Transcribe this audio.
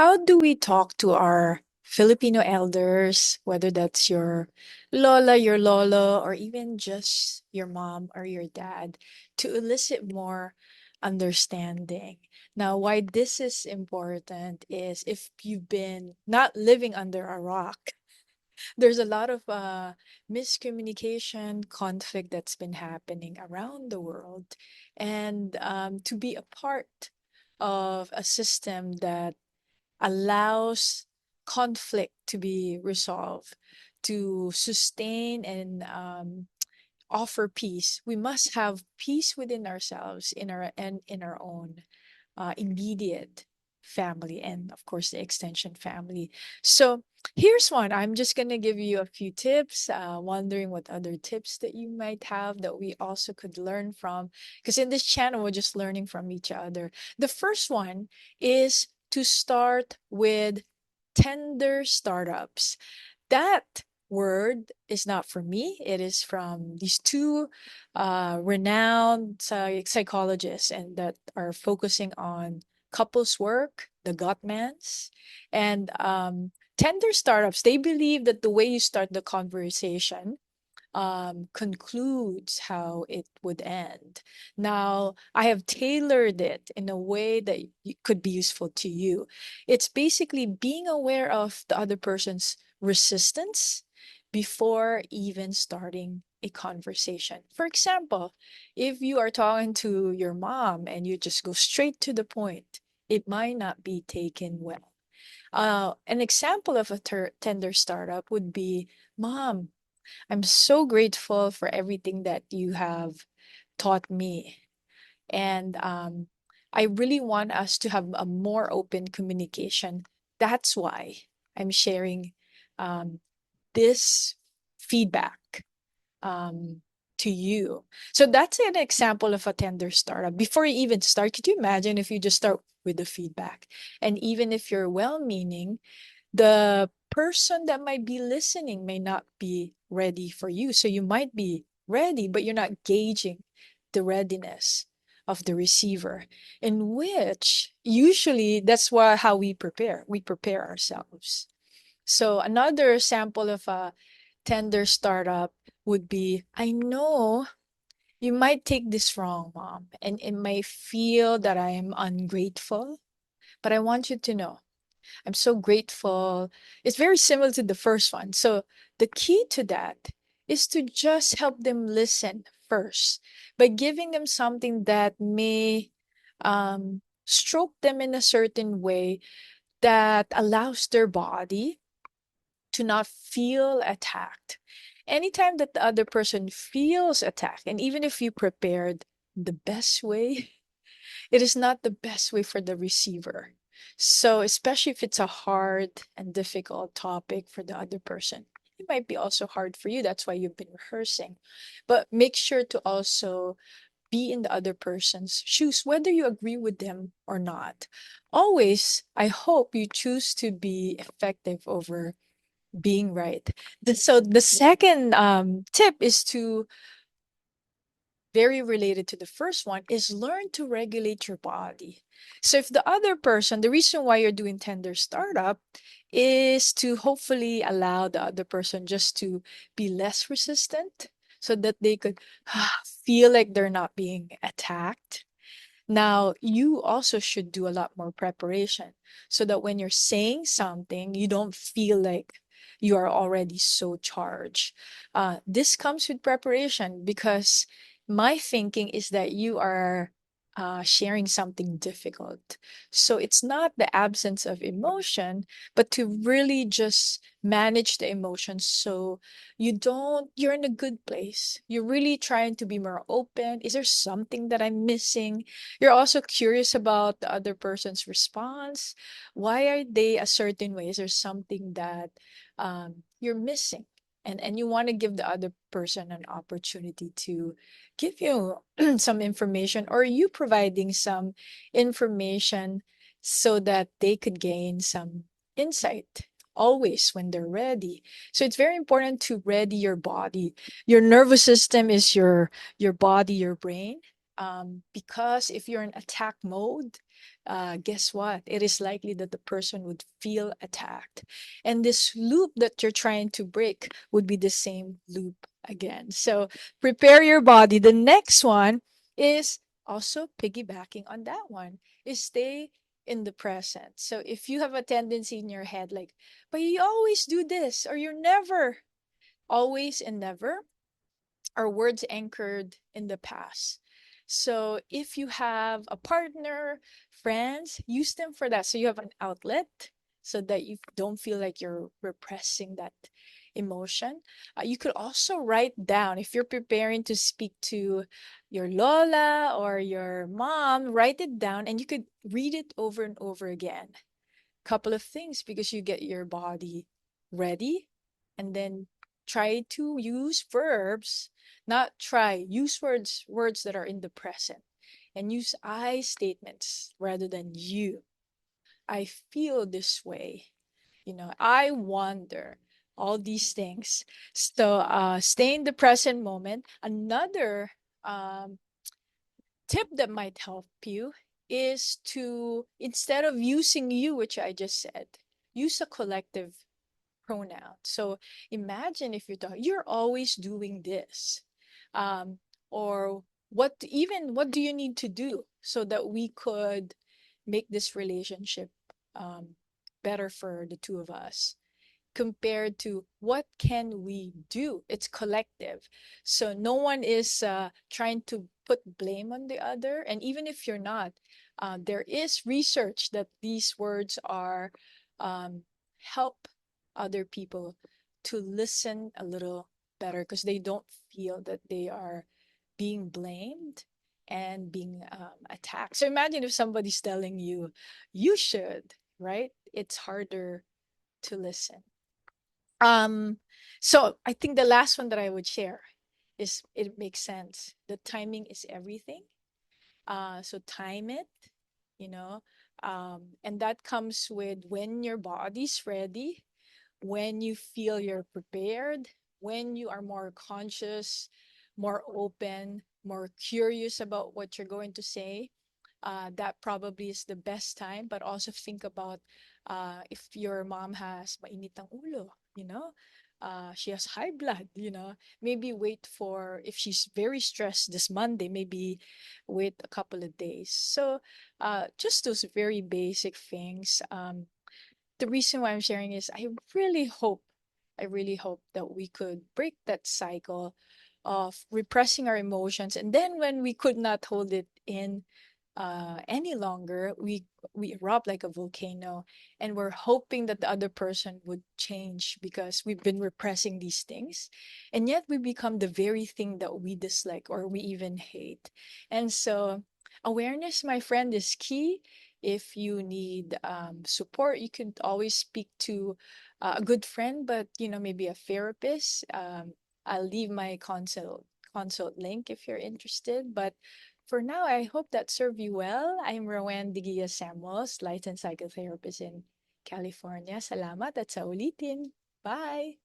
How do we talk to our Filipino elders, whether that's your lolo, or even just your mom or your dad, to elicit more understanding? Now, why this is important is if you've been not living under a rock, there's a lot of miscommunication, conflict that's been happening around the world. And to be a part of a system that allows conflict to be resolved, to sustain and offer peace. We must have peace within ourselves, in our own immediate family, and of course the extension family. So here's one. I'm just gonna give you a few tips. Wondering what other tips that you might have that we also could learn from, because in this channel we're just learning from each other. The first one is to start with tender startups. That word is not from me. It is from these two renowned psychologists and that are focusing on couples work, the Gottmans, and tender startups. They believe that the way you start the conversation concludes how it would end. Now, I have tailored it in a way that could be useful to you. It's basically being aware of the other person's resistance before even starting a conversation. For example, if you are talking to your mom and you just go straight to the point, it might not be taken well. An example of a tender startup would be, Mom, I'm so grateful for everything that you have taught me. And I really want us to have a more open communication. That's why I'm sharing um, this feedback um, to you. So that's an example of a tender startup. Before you even start, could you imagine if you just start with the feedback? And even if you're well meaning, the person that might be listening may not be ready for you. So you might be ready, but you're not gauging the readiness of the receiver, in which usually that's how we prepare. We prepare ourselves. So another sample of a tender startup would be, I know you might take this wrong, Mom, and it may feel that I am ungrateful, but I want you to know I'm so grateful. It's very similar to the first one. So the key to that is to just help them listen first by giving them something that may stroke them in a certain way that allows their body to not feel attacked. Anytime that the other person feels attacked, and even if you prepared the best way, it is not the best way for the receiver. So, especially if it's a hard and difficult topic for the other person, it might be also hard for you. That's why you've been rehearsing. But make sure to also be in the other person's shoes, whether you agree with them or not. Always, I hope you choose to be effective over being right. So, the second tip is to very related to the first one is learn to regulate your body. So if the other person, the reason why you're doing tender startup is to hopefully allow the other person just to be less resistant so that they could feel like they're not being attacked. Now, you also should do a lot more preparation so that when you're saying something, you don't feel like you are already so charged. This comes with preparation because my thinking is that you are sharing something difficult. So it's not the absence of emotion, but to really just manage the emotions so you're in a good place. You're really trying to be more open. Is there something that I'm missing? You're also curious about the other person's response. Why are they a certain way? Is there something that you're missing? And you want to give the other person an opportunity to give you some information, or you providing some information so that they could gain some insight always when they're ready. So it's very important to ready your body. Your nervous system is your body, your brain, because if you're in attack mode, guess what? It is likely that the person would feel attacked. And this loop that you're trying to break would be the same loop again. So prepare your body. The next one is also piggybacking on that one, is stay in the present. So if you have a tendency in your head like, but you always do this, or you're never, always and never are words anchored in the past. So if you have a partner, friends, use them for that. So you have an outlet so that you don't feel like you're repressing that emotion. You could also write down if you're preparing to speak to your Lola or your mom, write it down and you could read it over and over again. Couple of things because you get your body ready, and then try to use verbs, not try, use words that are in the present, and use I statements rather than you. I feel this way, I wonder, all these things. So stay in the present moment. Another um, tip that might help you is to, instead of using you, which I just said, use a collective pronoun. So imagine if you're talking, you're always doing this. Um, or what do you need to do so that we could make this relationship um, better for the two of us? Compared to what can we do, it's collective, so no one is trying to put blame on the other. And even if you're not, there is research that these words are help other people to listen a little better because they don't feel that they are being blamed and being attacked. So imagine if somebody's telling you you should, right? It's harder to listen. um, so I think the last one that I would share is, it makes sense. The timing is everything. So time it, you know, and that comes with when your body's ready, when you feel you're prepared, when you are more conscious, more open, more curious about what you're going to say. That probably is the best time. But also think about if your mom has mainit ang ulo, she has high blood, maybe wait for, if she's very stressed this Monday, maybe wait a couple of days. So just those very basic things. The reason why I'm sharing is I really hope that we could break that cycle of repressing our emotions. And then when we could not hold it in any longer, we erupt like a volcano, and we're hoping that the other person would change because we've been repressing these things, and yet we become the very thing that we dislike or we even hate. And so awareness, my friend, is key. If you need support, you could always speak to a good friend, but maybe a therapist. I'll leave my consult link if you're interested. But for now, I hope that served you well. I'm Roanne Digia Samuels, licensed psychotherapist in California. Salamat at sa ulitin. Bye!